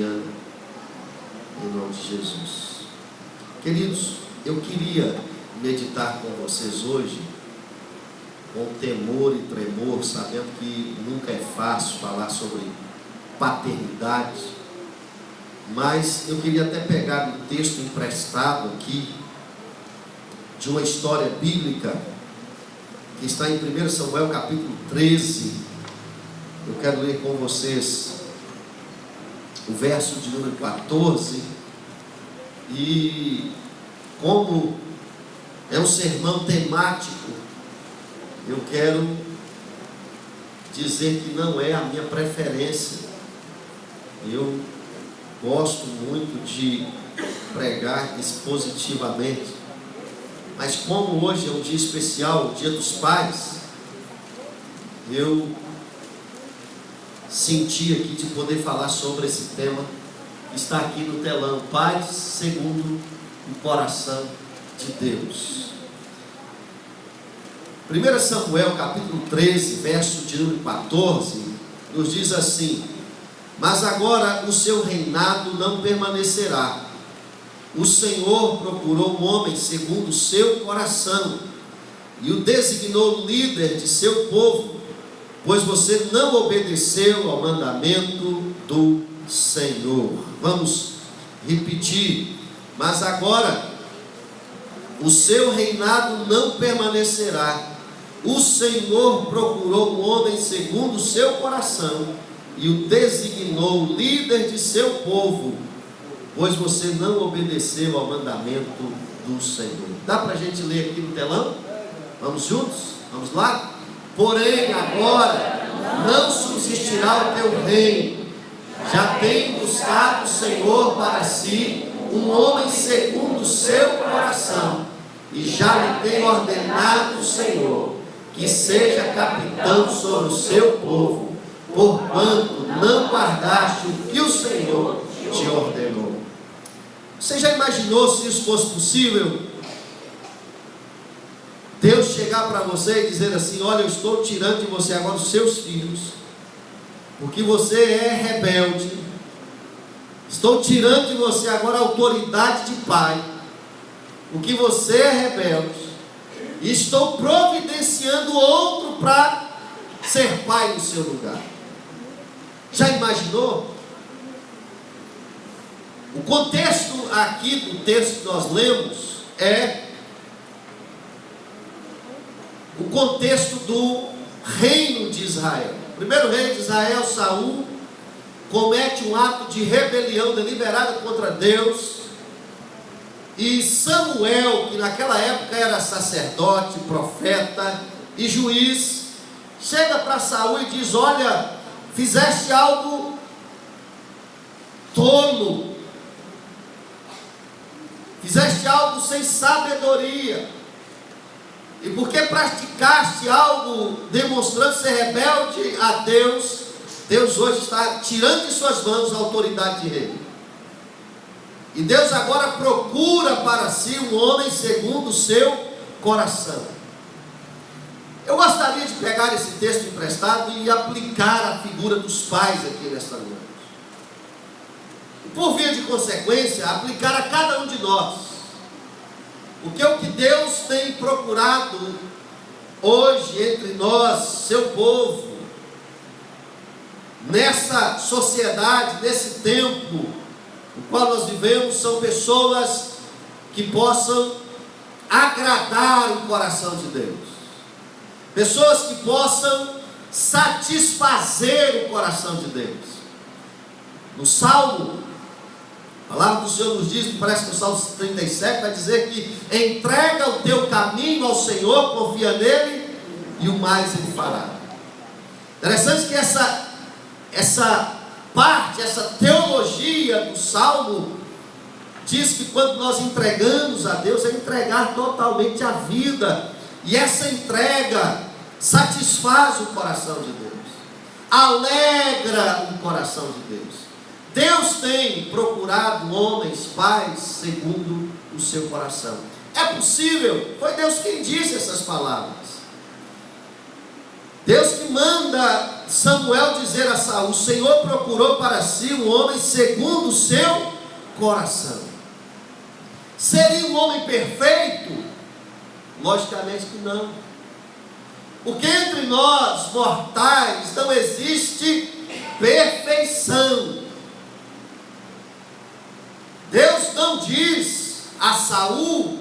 em nome de Jesus. Queridos, eu queria meditar com vocês hoje com temor e tremor, sabendo que nunca é fácil falar sobre paternidade, mas eu queria até pegar um texto emprestado aqui de uma história bíblica que está em 1 Samuel capítulo 13. Eu quero ler com vocês o verso de número 14, e como é um sermão temático, eu quero dizer que não é a minha preferência. Eu gosto muito de pregar expositivamente, mas como hoje é um dia especial, o Dia dos Pais, eu senti aqui de poder falar sobre esse tema que está aqui no telão: pais segundo o coração de Deus. 1 Samuel capítulo 13, verso de número 14, nos diz assim: mas agora o seu reinado não permanecerá. O Senhor procurou um homem segundo o seu coração e o designou líder de seu povo, pois você não obedeceu ao mandamento do Senhor. Vamos repetir: mas agora o seu reinado não permanecerá. O Senhor procurou um homem segundo o seu coração e o designou líder de seu povo, pois você não obedeceu ao mandamento do Senhor. Dá para a gente ler aqui no telão? Vamos juntos? Vamos lá? Porém agora não subsistirá o teu reino. Já tem buscado o Senhor para si um homem segundo o seu coração, e já lhe tem ordenado o Senhor que seja capitão sobre o seu povo, porquanto não guardaste o que o Senhor te ordenou. Você já imaginou se isso fosse possível? Deus chegar para você e dizer assim: olha, eu estou tirando de você agora os seus filhos, porque você é rebelde. Estou tirando de você agora a autoridade de pai, porque você é rebelde, e estou providenciando outro para ser pai no seu lugar. Já imaginou? O contexto aqui do texto que nós lemos é o contexto do reino de Israel. O primeiro rei de Israel, Saul, comete um ato de rebelião deliberada contra Deus, e Samuel, que naquela época era sacerdote, profeta e juiz, chega para Saul e diz: olha, fizeste algo tolo, fizeste algo sem sabedoria, e porque praticaste algo demonstrando ser rebelde a Deus, Deus hoje está tirando de suas mãos a autoridade de rei. E Deus agora procura para si um homem segundo o seu coração. Eu gostaria de pegar esse texto emprestado e aplicar a figura dos pais aqui nesta noite. E por via de consequência, aplicar a cada um de nós. Porque o que Deus tem procurado hoje entre nós, seu povo, nessa sociedade, nesse tempo no qual nós vivemos, são pessoas que possam agradar o coração de Deus, pessoas que possam satisfazer o coração de Deus. No Salmo, a palavra do Senhor nos diz, parece que no Salmo 37 vai dizer que entrega o teu caminho ao Senhor, confia nele e o mais ele fará. Interessante que essa parte, essa teologia do Salmo diz que quando nós entregamos a Deus, é entregar totalmente a vida, e essa entrega satisfaz o coração de Deus, alegra o coração de Deus. Deus tem procurado homens, pais, segundo o seu coração. É possível? Foi Deus quem disse essas palavras. Deus que manda Samuel dizer a Saul: o Senhor procurou para si um homem segundo o seu coração. Seria um homem perfeito? Logicamente que não. Porque entre nós, mortais, não existe perfeição. Deus não diz a Saul,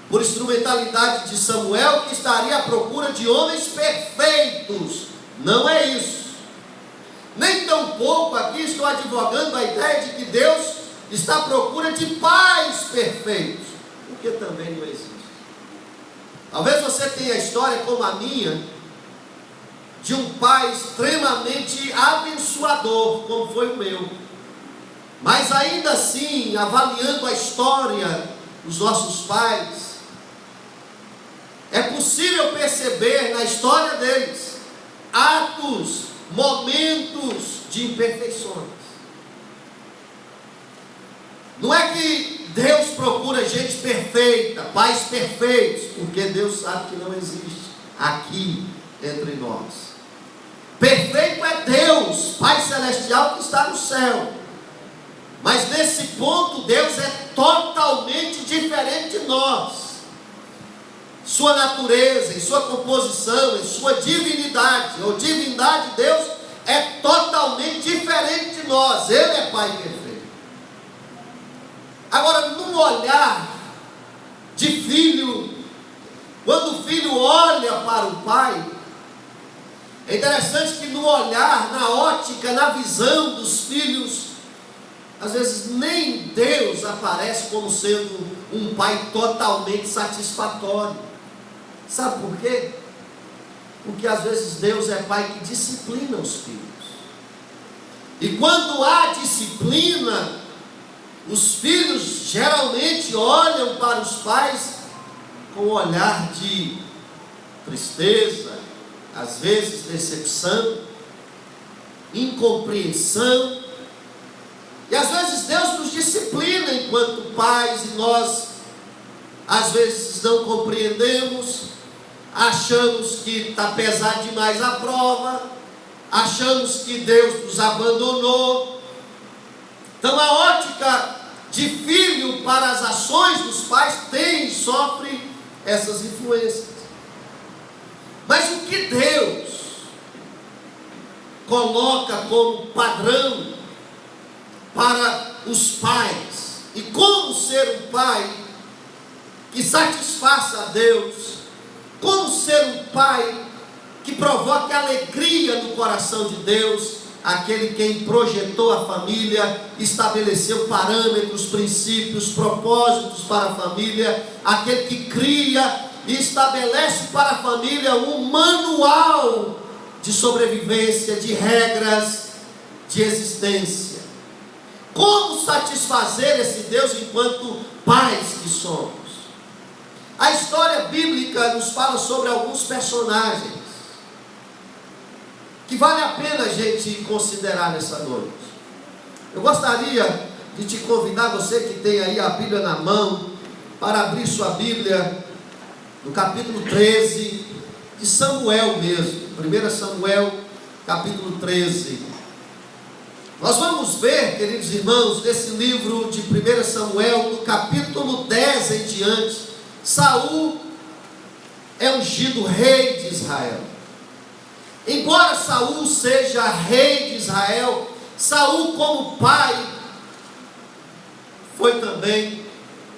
por instrumentalidade de Samuel, que estaria à procura de homens perfeitos. Não é isso. Nem tampouco aqui estou advogando a ideia de que Deus está à procura de pais perfeitos, porque também não existe. Talvez você tenha a história como a minha, de um pai extremamente abençoador, como foi o meu. Mas ainda assim, avaliando a história dos nossos pais, é possível perceber na história deles atos, momentos de imperfeições. Não é que Deus procura gente perfeita, pais perfeitos, porque Deus sabe que não existe aqui entre nós. Perfeito é Deus, Pai Celestial que está no céu. Mas nesse ponto Deus é totalmente diferente de nós. Sua natureza, em sua composição, em sua divindade, ou divindade de Deus é totalmente diferente de nós. Ele é Pai perfeito. Agora, num olhar de filho, quando o filho olha para o pai, é interessante que no olhar, na ótica, na visão dos filhos, às vezes nem Deus aparece como sendo um pai totalmente satisfatório. Sabe por quê? Porque às vezes Deus é pai que disciplina os filhos. E quando há disciplina, os filhos geralmente olham para os pais com um olhar de tristeza, às vezes decepção, incompreensão. E às vezes Deus nos disciplina enquanto pais, e nós às vezes não compreendemos, achamos que está pesado demais a prova, achamos que Deus nos abandonou. Então a ótica de filho para as ações dos pais tem e sofre essas influências. Mas o que Deus coloca como padrão para os pais, e como ser um pai que satisfaça a Deus, como ser um pai que provoque alegria no coração de Deus, aquele quem projetou a família, estabeleceu parâmetros, princípios, propósitos para a família, aquele que cria e estabelece para a família um manual de sobrevivência, de regras de existência. Como satisfazer esse Deus enquanto pais que somos? A história bíblica nos fala sobre alguns personagens que vale a pena a gente considerar nessa noite. Eu gostaria de te convidar, você que tem aí a Bíblia na mão, para abrir sua Bíblia no capítulo 13 de Samuel mesmo, 1 Samuel, capítulo 13. Nós vamos ver, queridos irmãos, nesse livro de 1 Samuel, no capítulo 10 em diante, Saul é ungido rei de Israel. Embora Saul seja rei de Israel, Saul como pai foi também,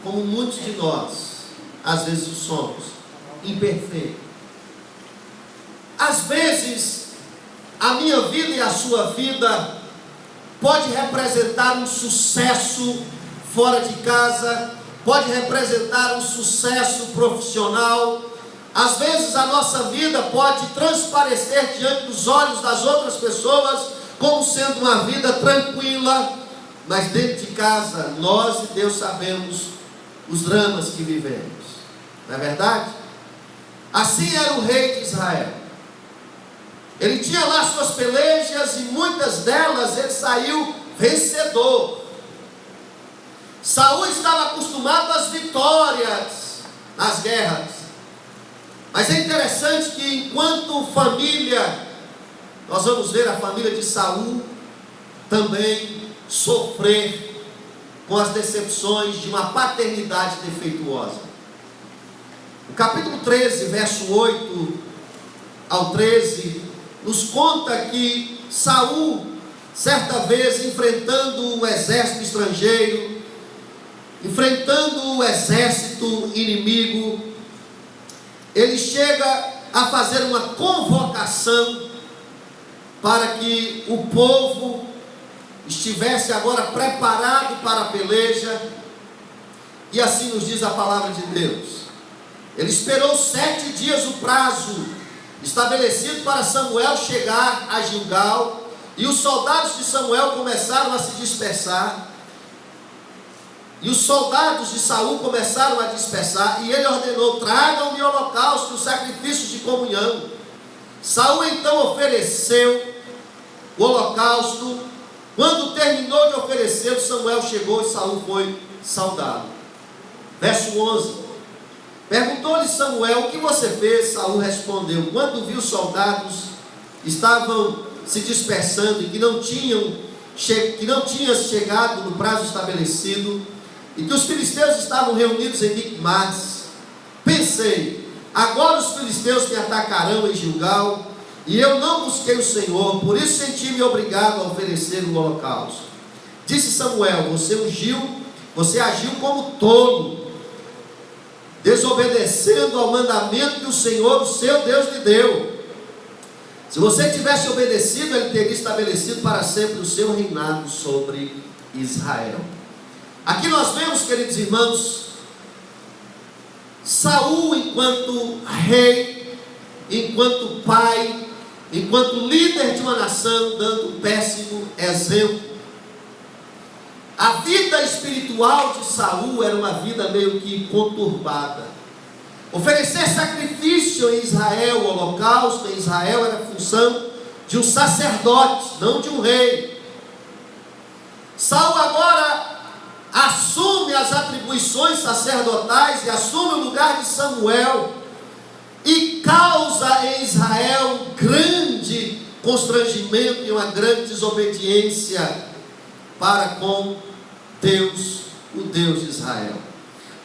como muitos de nós às vezes somos, imperfeito. Às vezes a minha vida e a sua vida pode representar um sucesso fora de casa, pode representar um sucesso profissional. Às vezes a nossa vida pode transparecer diante dos olhos das outras pessoas como sendo uma vida tranquila, mas dentro de casa nós e Deus sabemos os dramas que vivemos. Não é verdade? Assim era o rei de Israel. Ele tinha lá suas pelejas e muitas delas ele saiu vencedor. Saul estava acostumado às vitórias nas guerras. Mas é interessante que enquanto família, nós vamos ver a família de Saul também sofrer com as decepções de uma paternidade defeituosa. O capítulo 13, verso 8 ao 13, nos conta que Saul, certa vez, enfrentando um exército estrangeiro, enfrentando o exército inimigo, ele chega a fazer uma convocação para que o povo estivesse agora preparado para a peleja, e assim nos diz a palavra de Deus. Ele esperou 7 dias o prazo estabelecido para Samuel chegar a Gilgal, e os soldados de Samuel começaram a se dispersar, e os soldados de Saul começaram a dispersar, e ele ordenou: tragam-me holocausto e os sacrifícios de comunhão. Saul então ofereceu o holocausto. Quando terminou de oferecer, Samuel chegou e Saul foi saudá-lo. Verso 11. Perguntou-lhe Samuel: o que você fez? Saul respondeu: quando vi os soldados estavam se dispersando e que não tinham chegado no prazo estabelecido, e que os filisteus estavam reunidos em Micmas, pensei: agora os filisteus me atacarão em Gilgal, e eu não busquei o Senhor, por isso senti-me obrigado a oferecer o holocausto. Disse Samuel: você agiu como tolo, desobedecendo ao mandamento que o Senhor, o seu Deus, lhe deu. Se você tivesse obedecido, ele teria estabelecido para sempre o seu reinado sobre Israel. Aqui nós vemos, queridos irmãos, Saul enquanto rei, enquanto pai, enquanto líder de uma nação, dando um péssimo exemplo. A vida espiritual de Saul era uma vida meio que conturbada. Oferecer sacrifício em Israel, o holocausto em Israel, era função de um sacerdote, não de um rei. Saul agora assume as atribuições sacerdotais e assume o lugar de Samuel, e causa em Israel um grande constrangimento e uma grande desobediência para com Deus, o Deus de Israel.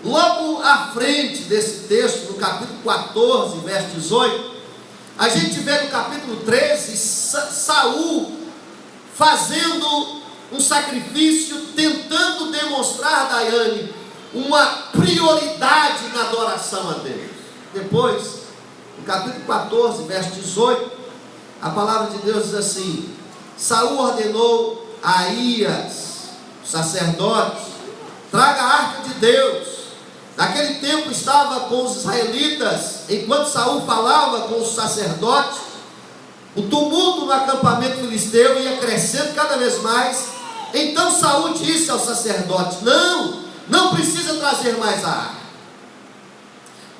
Logo à frente desse texto, no capítulo 14, verso 18, a gente vê no capítulo 13, Saul fazendo um sacrifício, tentando demonstrar, Daiane, uma prioridade na adoração a Deus. Depois, no capítulo 14, verso 18, a palavra de Deus diz assim: Saul ordenou a Aías, sacerdote, traga a arca de Deus. Naquele tempo estava com os israelitas, enquanto Saul falava com os sacerdotes, o tumulto no acampamento filisteu ia crescendo cada vez mais. Então Saul disse ao sacerdote: não precisa trazer mais a arca.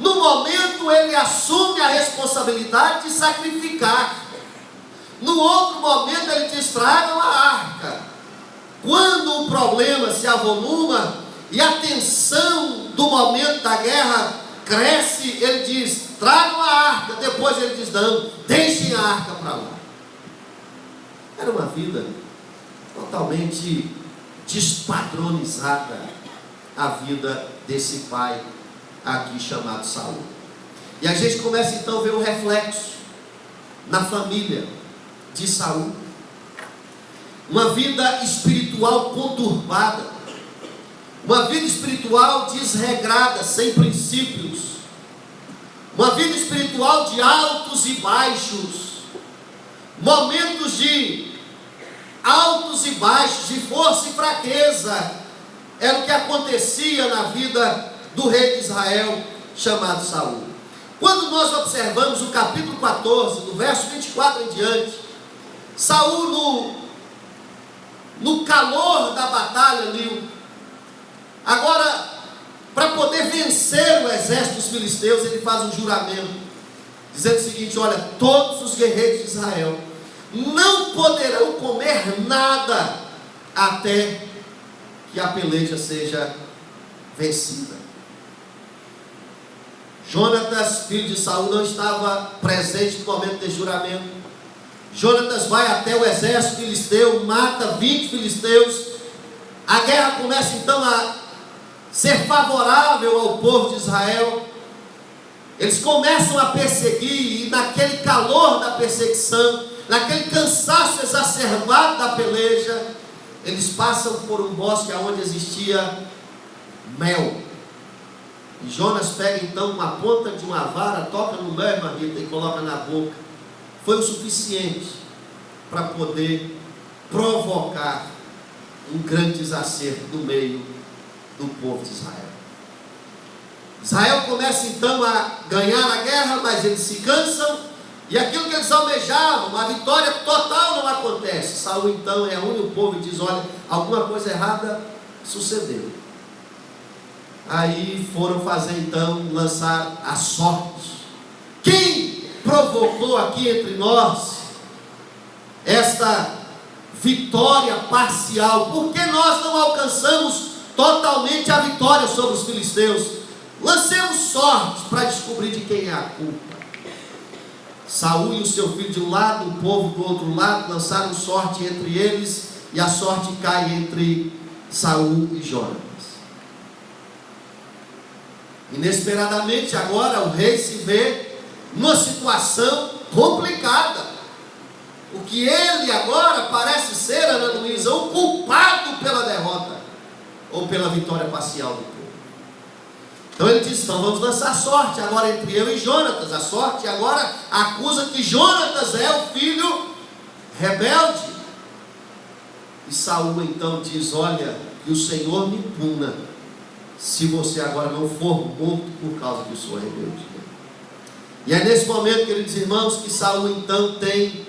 No momento ele assume a responsabilidade de sacrificar. No outro momento ele diz: tragam a arca. Quando o problema se avoluma e a tensão do momento da guerra cresce, ele diz: tragam a arca. Depois ele diz: não, deixem a arca para lá. Era uma vida totalmente despadronizada, a vida desse pai aqui chamado Saul. E a gente começa então a ver o reflexo na família de Saul. Uma vida espiritual conturbada, uma vida espiritual desregrada, sem princípios, uma vida espiritual de altos e baixos, momentos de altos e baixos, de força e fraqueza. Era o que acontecia na vida do rei de Israel chamado Saul. Quando nós observamos o capítulo 14, do verso 24 em diante, Saul no calor da batalha ali, agora, para poder vencer o exército dos filisteus, ele faz um juramento, dizendo o seguinte: olha, todos os guerreiros de Israel não poderão comer nada até que a peleja seja vencida. Jonatas, filho de Saul, não estava presente no momento de juramento. Jonatas vai até o exército filisteu, mata 20 filisteus. A guerra começa então a ser favorável ao povo de Israel. Eles começam a perseguir, e naquele calor da perseguição, naquele cansaço exacerbado da peleja, eles passam por um bosque onde existia mel. E Jonas pega então uma ponta de uma vara, toca no mel, Marita, e coloca na boca. Foi o suficiente para poder provocar um grande desacerto no meio do povo de Israel. Israel começa então a ganhar a guerra, mas eles se cansam, e aquilo que eles almejavam, a vitória total, não acontece. Saul então reúne o povo e diz: olha, alguma coisa errada sucedeu. Aí foram fazer então, lançar a sorte. Quem provocou aqui entre nós esta vitória parcial? Por que nós não alcançamos totalmente a vitória sobre os filisteus? Lancemos sorte para descobrir de quem é a culpa. Saul e o seu filho de um lado, o povo do outro lado, lançaram sorte entre eles, e a sorte cai entre Saul e Jonatas. Inesperadamente agora o rei se vê numa situação complicada, porque ele agora parece ser, Ana Luísa, o culpado pela derrota ou pela vitória parcial do povo. Então ele diz: então vamos lançar sorte agora entre eu e Jonatas. A sorte agora acusa que Jonatas é o filho rebelde. E Saul então diz: olha, que o Senhor me puna se você agora não for morto por causa de sua rebeldia. E é nesse momento, queridos irmãos, que Saul então tem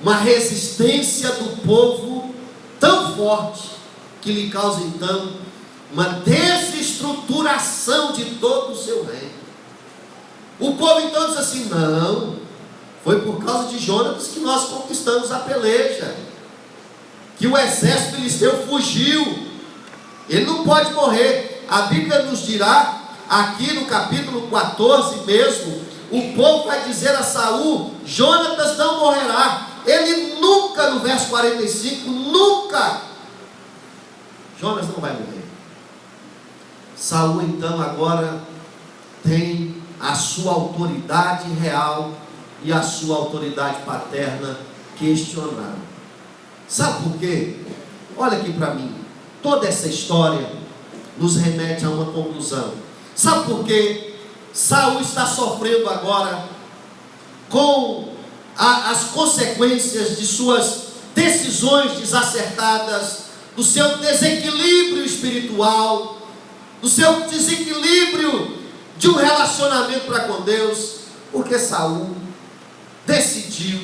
uma resistência do povo tão forte, que lhe causa então uma desestruturação de todo o seu reino. O povo então diz assim: não, foi por causa de Jonatas que nós conquistamos a peleja, que o exército filisteu fugiu, ele não pode morrer. A Bíblia nos dirá, aqui no capítulo 14 mesmo, o povo vai dizer a Saul: Jonatas não morrerá. Ele nunca, no verso 45, nunca, Jonas não vai morrer. Saul então agora tem a sua autoridade real e a sua autoridade paterna questionada. Sabe por quê? Olha aqui para mim, toda essa história nos remete a uma conclusão. Sabe por quê? Saul está sofrendo agora com as consequências de suas decisões desacertadas, do seu desequilíbrio espiritual, do seu desequilíbrio de um relacionamento para com Deus, porque Saul decidiu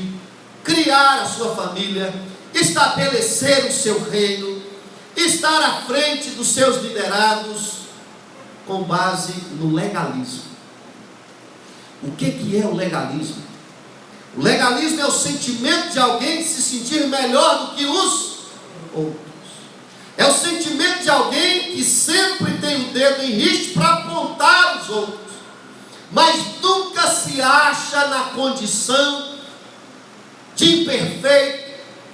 criar a sua família, estabelecer o seu reino, estar à frente dos seus liderados com base no legalismo. O que é o legalismo? O legalismo é o sentimento de alguém se sentir melhor do que os outros. É o sentimento de alguém que sempre tem o dedo em riste para apontar os outros, mas nunca se acha na condição de imperfeito,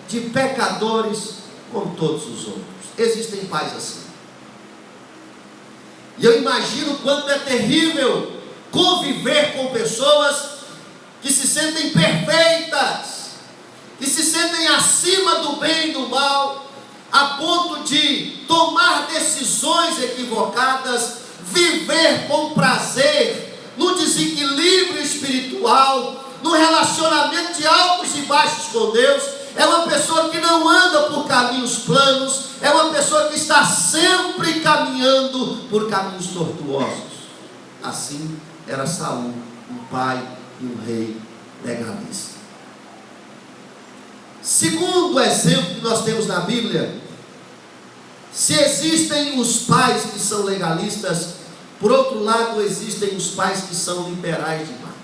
de pecadores como todos os outros. Existem pais assim. E eu imagino quanto é terrível conviver com pessoas que se sentem perfeitas, que se sentem acima do bem e do mal, a ponto de tomar decisões equivocadas, viver com prazer, no desequilíbrio espiritual, no relacionamento de altos e baixos com Deus. É uma pessoa que não anda por caminhos planos, é uma pessoa que está sempre caminhando por caminhos tortuosos. Assim era Saul, um pai e um rei legalista. Segundo exemplo que nós temos na Bíblia, se existem os pais que são legalistas, por outro lado existem os pais que são liberais demais.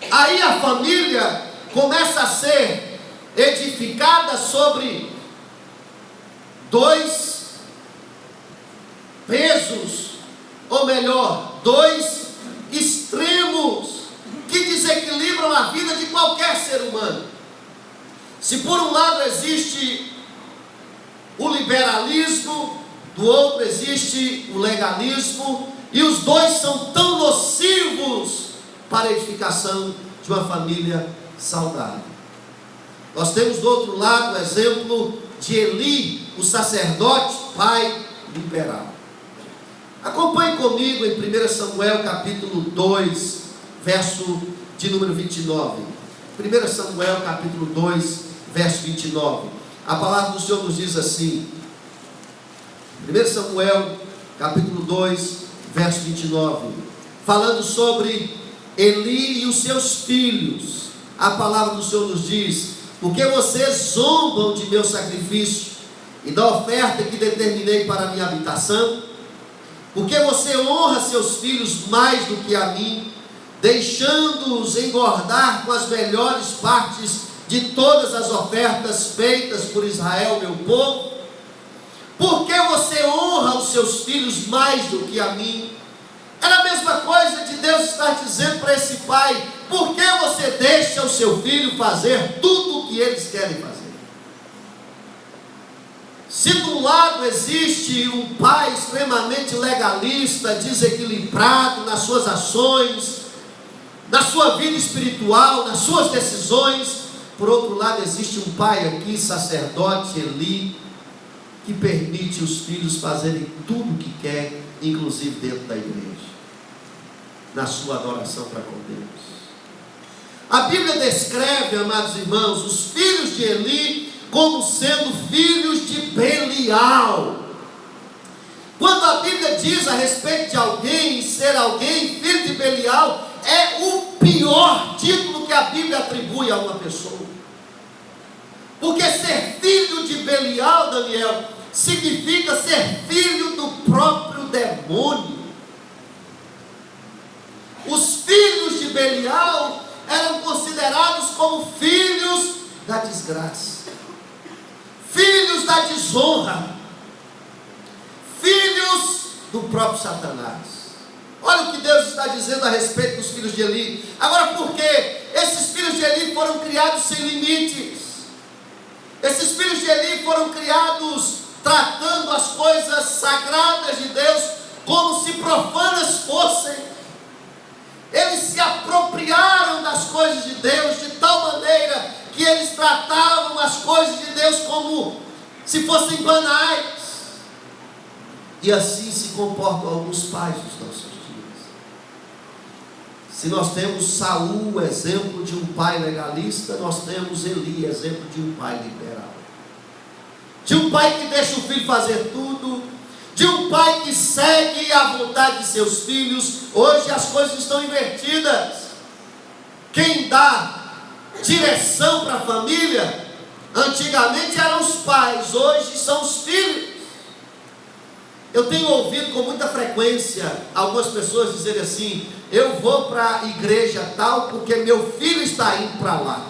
Aí a família começa a ser edificada sobre dois pesos, ou melhor, dois extremos que desequilibram desequilibram a vida de qualquer ser humano. Se por um lado existe o liberalismo, do outro existe o legalismo, e os dois são tão nocivos para a edificação de uma família saudável. Nós temos do outro lado o exemplo de Eli, o sacerdote, pai liberal. Acompanhe comigo em 1 Samuel capítulo 2, verso de número 29. 1 Samuel capítulo 2, verso 29. A palavra do Senhor nos diz assim: 1 Samuel capítulo 2, verso 29, falando sobre Eli e os seus filhos. A palavra do Senhor nos diz: porque vocês zombam de meu sacrifício e da oferta que determinei para a minha habitação? Porque você honra seus filhos mais do que a mim, deixando-os engordar com as melhores partes de todas as ofertas feitas por Israel, meu povo? Por que você honra os seus filhos mais do que a mim? Era a mesma coisa de Deus estar dizendo para esse pai: por que você deixa o seu filho fazer tudo o que eles querem fazer? Se de um lado existe um pai extremamente legalista, desequilibrado nas suas ações, na sua vida espiritual, nas suas decisões, por outro lado existe um pai aqui, sacerdote Eli, que permite os filhos fazerem tudo o que quer, inclusive dentro da igreja, na sua adoração para com Deus. A Bíblia descreve, amados irmãos, os filhos de Eli como sendo filhos de Belial. Quando a Bíblia diz a respeito de alguém ser alguém filho de Belial, é o pior título que a Bíblia atribui a uma pessoa. Porque ser filho de Belial, Daniel, significa ser filho do próprio demônio. Os filhos de Belial eram considerados como filhos da desgraça, filhos da desonra, filhos do próprio Satanás. Olha o que Deus está dizendo a respeito dos filhos de Eli. Agora, por quê? Esses filhos de Eli foram criados sem limites. Esses filhos de Eli foram criados tratando as coisas sagradas de Deus como se profanas fossem. Eles se apropriaram das coisas de Deus de tal maneira que eles tratavam as coisas de Deus como se fossem banais. E assim se comportam alguns pais dos nossos dias. Se nós temos Saul, exemplo de um pai legalista, nós temos Eli, exemplo de um pai liberal. De um pai que deixa o filho fazer tudo, de um pai que segue a vontade de seus filhos. Hoje as coisas estão invertidas. Quem dá direção para a família, antigamente eram os pais, hoje são os filhos. Eu tenho ouvido com muita frequência algumas pessoas dizerem assim: eu vou para a igreja tal porque meu filho está indo para lá.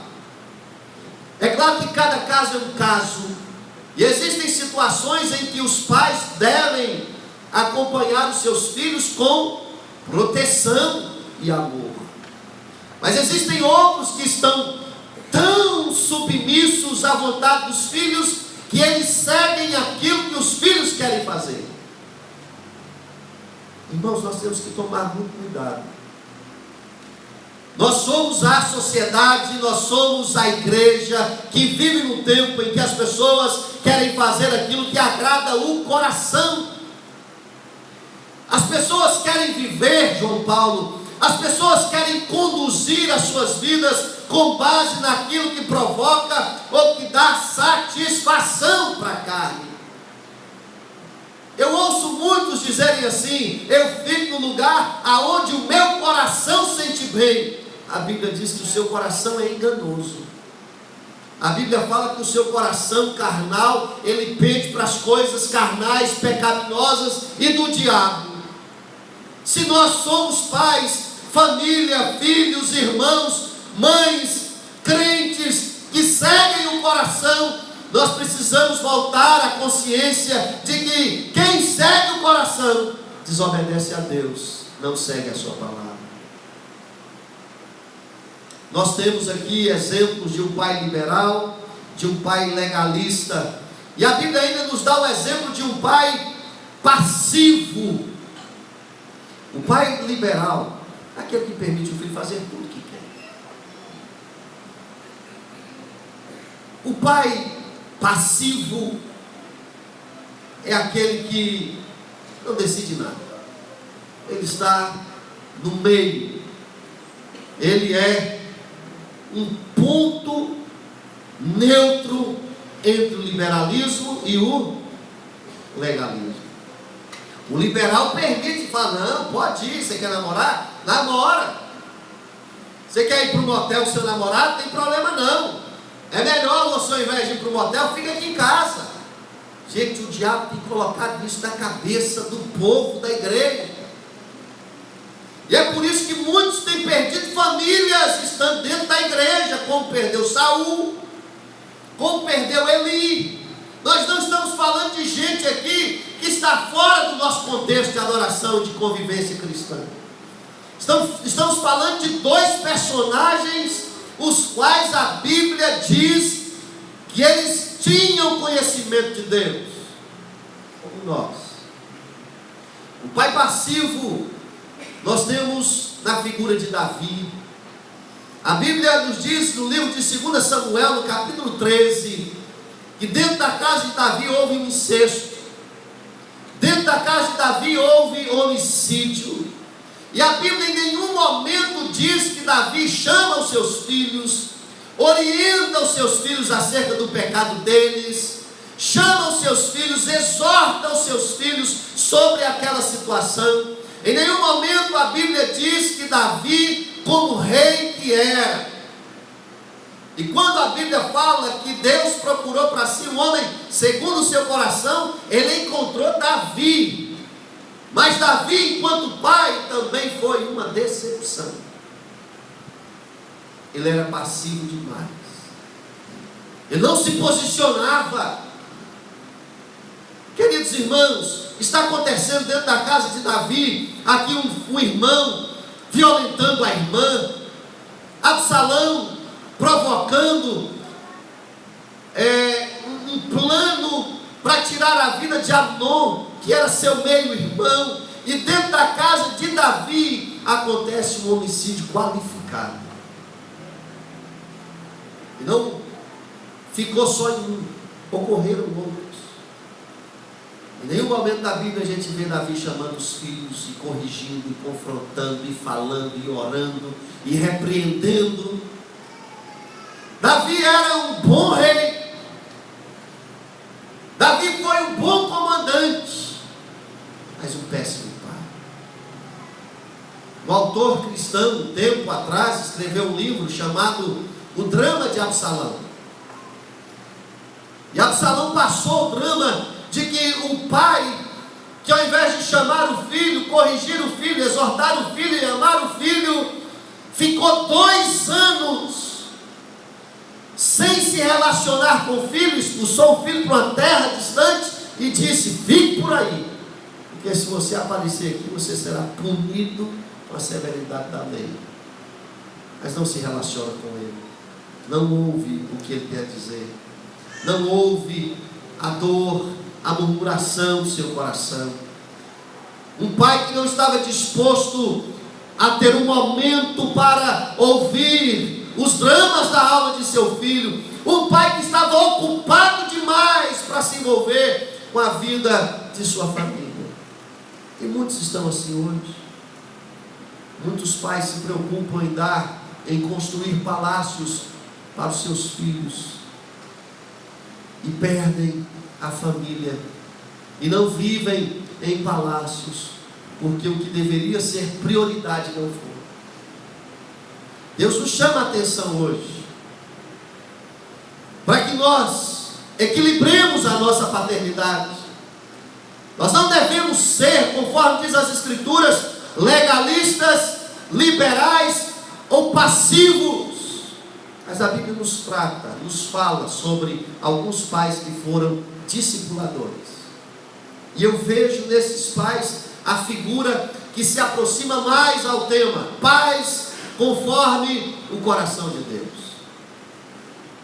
É claro que cada caso é um caso, e existem situações em que os pais devem acompanhar os seus filhos com proteção e amor. Mas existem outros que estão tão submissos à vontade dos filhos que eles seguem aquilo que os filhos querem fazer. Irmãos, nós temos que tomar muito cuidado. Nós somos a sociedade, nós somos a igreja que vive num tempo em que as pessoas querem fazer aquilo que agrada o coração. As pessoas querem viver, João Paulo, as pessoas querem conduzir as suas vidas com base naquilo que provoca ou que dá satisfação para a carne. Eu ouço muitos dizerem assim: eu fico no lugar aonde o meu coração sente bem. A Bíblia diz que o seu coração é enganoso. A Bíblia fala que o seu coração carnal, ele pende para as coisas carnais, pecaminosas e do diabo. Se nós somos pais, família, filhos, irmãos, mães, crentes que seguem o coração, nós precisamos voltar à consciência de que quem segue o coração desobedece a Deus, não segue a sua palavra. Nós temos aqui exemplos de um pai liberal, de um pai legalista, e a Bíblia ainda nos dá o exemplo de um pai passivo. O pai liberal, aquele que permite o filho fazer tudo o que quer. O pai passivo é aquele que não decide nada. Ele está no meio. Ele é um ponto neutro entre o liberalismo e o legalismo. O liberal permite, fala, não, pode ir, você quer namorar? Namora. Você quer ir para um motel com seu namorado? Não tem problema não. É melhor você, ao invés de ir para o motel, fica aqui em casa. Gente, o diabo tem colocado isso na cabeça do povo da igreja. E é por isso que muitos têm perdido famílias estando dentro da igreja, como perdeu Saul, como perdeu Eli. Nós não estamos falando de gente aqui que está fora do nosso contexto de adoração e de convivência cristã. Estamos falando de dois personagens, os quais a Bíblia diz que eles tinham conhecimento de Deus, como nós. O pai passivo nós temos na figura de Davi. A Bíblia nos diz no livro de 2 Samuel, no capítulo 13, que dentro da casa de Davi houve um incesto, dentro da casa de Davi houve homicídio, e a Bíblia em nenhum momento diz que Davi chama os seus filhos, orienta os seus filhos acerca do pecado deles, chama os seus filhos, exorta os seus filhos sobre aquela situação. Em nenhum momento a Bíblia diz que Davi, como rei que era, e quando a Bíblia fala que Deus procurou para si um homem segundo o seu coração, ele encontrou Davi. Mas Davi, enquanto pai, também foi uma decepção. Ele era passivo demais. Ele não se posicionava. Queridos irmãos, está acontecendo dentro da casa de Davi, aqui um irmão violentando a irmã, Absalão provocando um plano para tirar a vida de Amnon, que era seu meio-irmão, e dentro da casa de Davi acontece um homicídio qualificado. E não ficou só em um, ocorreram outros. Em nenhum momento da Bíblia a gente vê Davi chamando os filhos e corrigindo, e confrontando, e falando, e orando, e repreendendo. Davi era um bom rei. Davi foi um bom comandante, mas um péssimo pai. Um autor cristão, um tempo atrás, escreveu um livro chamado O Drama de Absalão. E Absalão passou o drama de que o pai, que ao invés de chamar o filho, corrigir o filho, exortar o filho e amar o filho, ficou 2 anos sem se relacionar com o filho, expulsou o filho para uma terra distante e disse: fique por aí, porque se você aparecer aqui, você será punido com a severidade da lei. Mas não se relaciona com ele, não ouve o que ele quer dizer, não ouve a dor, a murmuração do seu coração. Um pai que não estava disposto a ter um momento para ouvir os dramas da alma de seu filho. Um pai que estava ocupado demais para se envolver com a vida de sua família. E muitos estão assim hoje. Muitos pais se preocupam em construir palácios para os seus filhos e perdem a família, e não vivem em palácios, porque o que deveria ser prioridade não foi. Deus nos chama a atenção hoje, para que nós equilibremos a nossa paternidade. Nós não devemos ser, conforme diz as Escrituras, legalistas, liberais ou passivos. Mas a Bíblia nos trata, nos fala sobre alguns pais que foram discipuladores. E eu vejo nesses pais a figura que se aproxima mais ao tema: pais conforme o coração de Deus.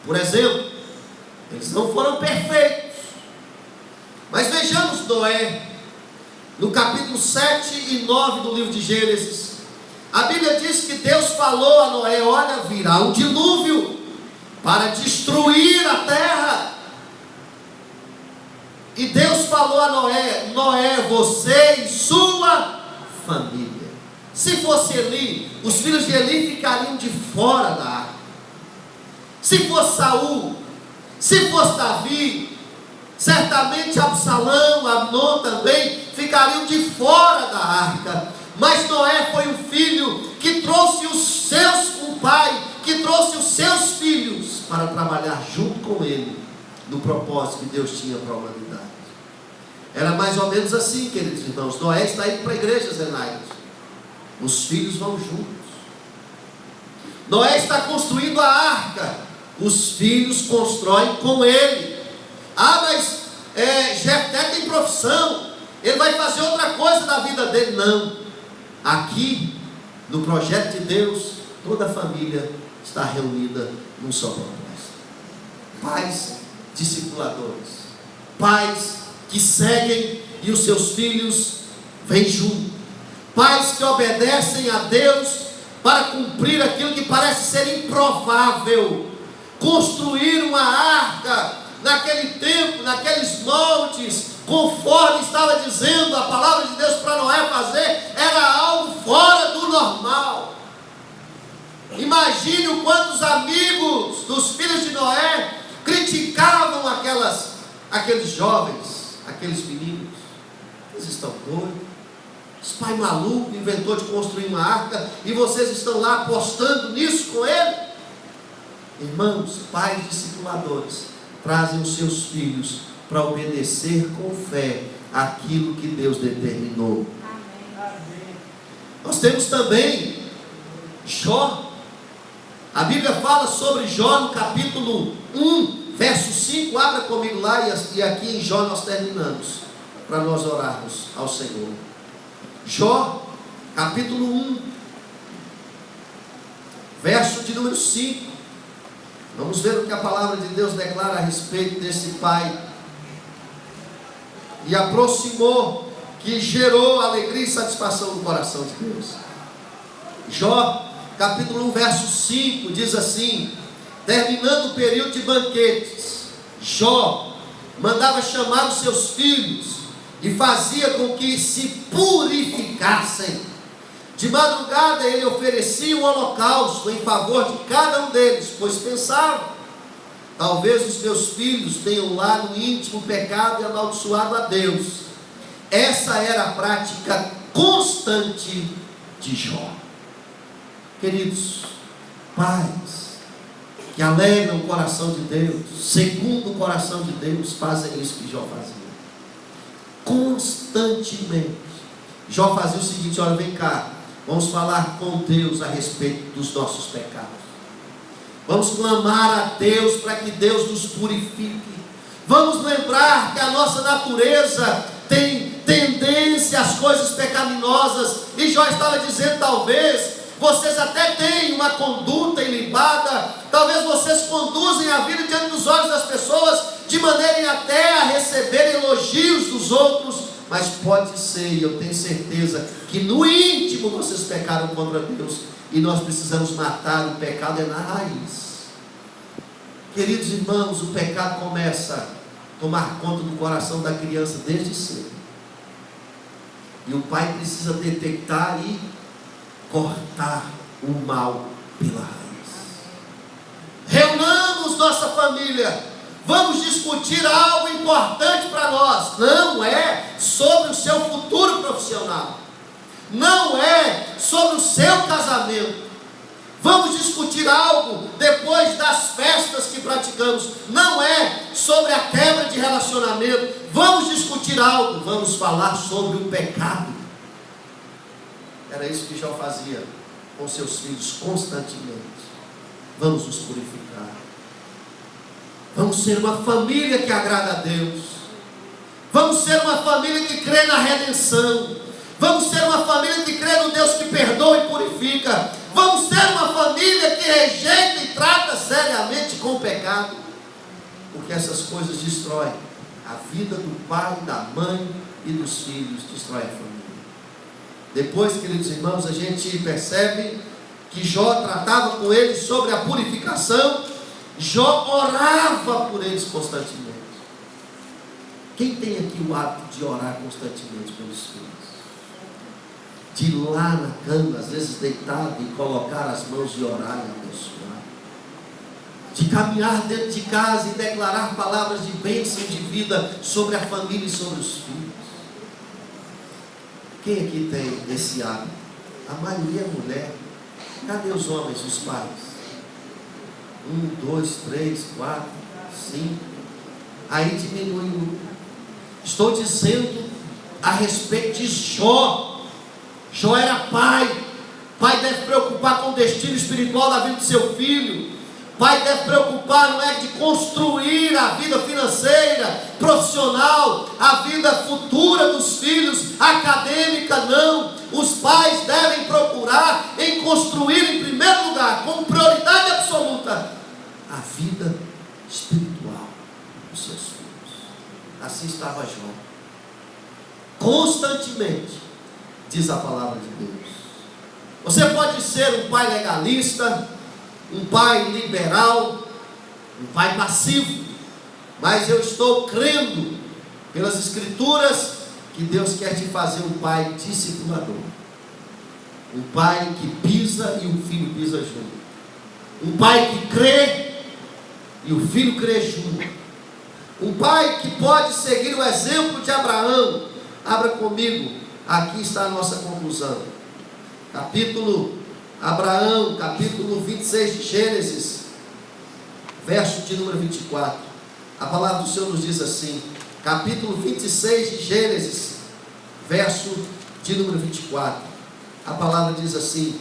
Por exemplo, eles não foram perfeitos, mas vejamos Noé, no capítulo 7 e 9 do livro de Gênesis. A Bíblia diz que Deus falou a Noé: olha, virá um dilúvio para destruir a terra. E Deus falou a Noé: Noé, você e sua família. Se fosse Eli, os filhos de Eli ficariam de fora da arca. Se fosse Saul, se fosse Davi, certamente Absalão, Amnon também ficariam de fora da arca. Mas Noé foi um filho que trouxe um pai que trouxe os seus filhos para trabalhar junto com ele no propósito que Deus tinha para a humanidade. Era mais ou menos assim, queridos irmãos. Noé está indo para a igreja, Zenaide. Os filhos vão juntos. Noé está construindo a arca. Os filhos constroem com ele. Ah, mas Jefté tem profissão, ele vai fazer outra coisa na vida dele. Não. Aqui, no projeto de Deus, toda a família está reunida num só propósito. Pais discipuladores, pais que seguem e os seus filhos vêm junto, pais que obedecem a Deus para cumprir aquilo que parece ser improvável, construir uma arca naquele tempo, naqueles moldes, conforme estava dizendo a palavra de Deus para Noé fazer, era algo fora do normal. Imagine o quanto os amigos dos filhos de Noé criticavam aqueles jovens, aqueles meninos. Eles estão doidos. Esse pai maluco inventou de construir uma arca e vocês estão lá apostando nisso com ele. Irmãos, pais discipuladores trazem os seus filhos para obedecer com fé aquilo que Deus determinou. Amém. Nós temos também Jó. A Bíblia fala sobre Jó no capítulo 1, verso 5. Abra comigo lá e aqui em Jó nós terminamos, para nós orarmos ao Senhor. Jó, capítulo 1, verso de número 5. Vamos ver o que a palavra de Deus declara a respeito desse pai. E aproximou, que gerou alegria e satisfação no coração de Deus. Jó, capítulo 1, verso 5, diz assim: terminando o período de banquetes, Jó mandava chamar os seus filhos e fazia com que se purificassem. De madrugada ele oferecia um holocausto em favor de cada um deles, pois pensava: talvez os meus filhos tenham lá no íntimo pecado e amaldiçoado a Deus. Essa era a prática constante de Jó. Queridos, pais que alegram o coração de Deus, segundo o coração de Deus, fazem isso que Jó fazia. Constantemente. Jó fazia o seguinte: olha, vem cá, vamos falar com Deus a respeito dos nossos pecados. Vamos clamar a Deus para que Deus nos purifique. Vamos lembrar que a nossa natureza tem tendência às coisas pecaminosas. E Jó estava dizendo: talvez vocês até têm uma conduta ilibada, talvez vocês conduzem a vida diante dos olhos das pessoas de maneira até a receber elogios dos outros, mas pode ser, e eu tenho certeza, que no íntimo vocês pecaram contra Deus, e nós precisamos matar o pecado na raiz. Queridos irmãos, o pecado começa a tomar conta do coração da criança desde cedo, e o pai precisa detectar e cortar o mal pela raiz. Reunamos nossa família, vamos discutir algo importante para nós. Não é sobre o seu futuro profissional, não é sobre o seu casamento. Vamos discutir algo depois das festas que praticamos. Não é sobre a quebra de relacionamento. Vamos discutir algo, vamos falar sobre o pecado. Era isso que Jó fazia com seus filhos constantemente. Vamos nos purificar. Vamos ser uma família que agrada a Deus. Vamos ser uma família que crê na redenção. Vamos ser uma família que crê no Deus que perdoa e purifica. Vamos ser rejeita e trata seriamente com o pecado, porque essas coisas destroem a vida do pai, da mãe e dos filhos, destrói a família. Depois, queridos irmãos, a gente percebe que Jó tratava com eles sobre a purificação. Jó orava por eles constantemente. Quem tem aqui o hábito de orar constantemente pelos filhos? De ir lá na cama, às vezes deitado, e colocar as mãos e orar e abençoar. De caminhar dentro de casa e declarar palavras de bênção, de vida sobre a família e sobre os filhos. Quem aqui tem esse hábito? A maioria é mulher. Cadê os homens, os pais? 1, 2, 3, 4, 5. Aí diminui o número. Estou dizendo a respeito de Jó. Jó era pai. Pai deve preocupar com o destino espiritual da vida do seu filho. Pai deve preocupar, não é de construir a vida financeira, profissional, a vida futura dos filhos, acadêmica, não. Os pais devem procurar em construir em primeiro lugar, com prioridade absoluta, a vida espiritual dos seus filhos. Assim estava Jó. Constantemente, diz a palavra de Deus. Você pode ser um pai legalista, um pai liberal, um pai passivo, mas eu estou crendo pelas escrituras que Deus quer te fazer um pai discipulador, um pai que pisa e o filho pisa junto, um pai que crê e o filho crê junto, um pai que pode seguir o exemplo de Abraão. Abra comigo, aqui está a nossa conclusão. Abraão, capítulo 26 de Gênesis, verso de número 24. A palavra do Senhor nos diz assim, capítulo 26 de Gênesis, verso de número 24. A palavra diz assim,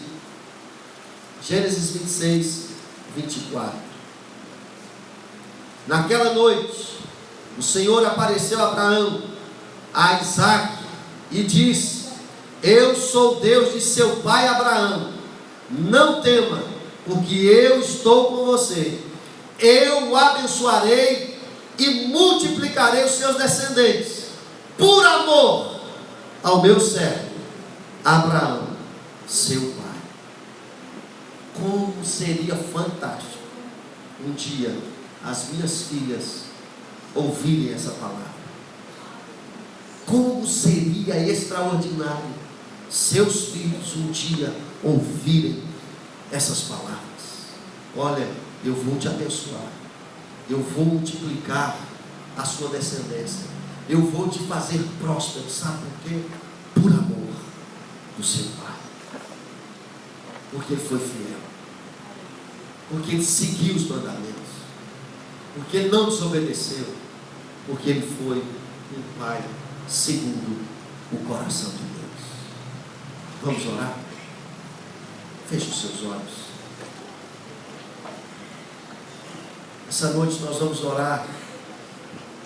Gênesis 26, 24. Naquela noite, o Senhor apareceu a Abraão, a Isaque, e disse: eu sou Deus de seu pai Abraão. Não tema, porque eu estou com você. Eu o abençoarei e multiplicarei os seus descendentes, por amor ao meu servo Abraão, seu pai. Como seria fantástico um dia as minhas filhas ouvirem essa palavra. Como seria extraordinário seus filhos um dia ouvirem essas palavras. Olha, eu vou te abençoar, eu vou multiplicar a sua descendência, eu vou te fazer próspero. Sabe por quê? Por amor do seu pai, porque ele foi fiel, porque ele seguiu os mandamentos, porque ele não desobedeceu, porque ele foi um pai segundo o coração de Deus. Vamos orar? Feche os seus olhos. Essa noite nós vamos orar